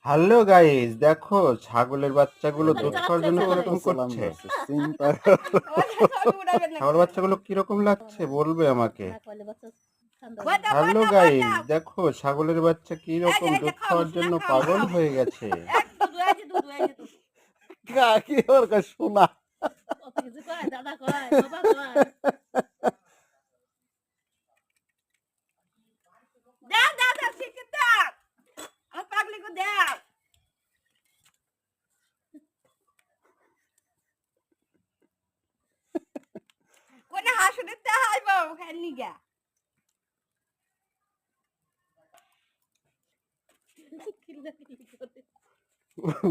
Hello guys, দেখো ছাগলের বাচ্চাগুলো দুধ খাওয়ার জন্য কিরকম করছে। ছাগল বাচ্চাগুলো কিরকম লাগছে বলবে আমাকে। হ্যালো গাইস, দেখো ছাগলের বাচ্চা কিরকম দুধ খাওয়ার জন্য পাগল হয়ে গেছে। কি ওর শোনা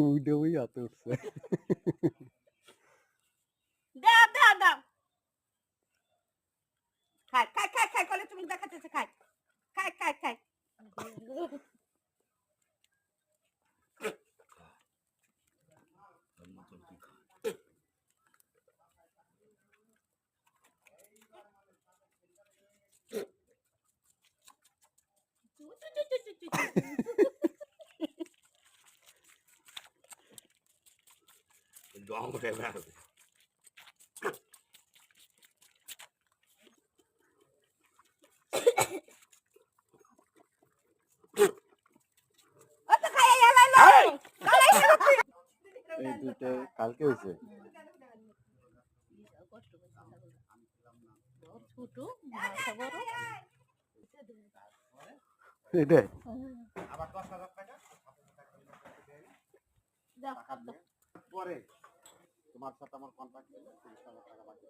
উইডে উই হাতে উঠছে এই দুটো কালকে হয়েছে এটাই পরে তোমার সাথে আমার কন্ট্যাক্ট হলো 30,000 টাকা বাকি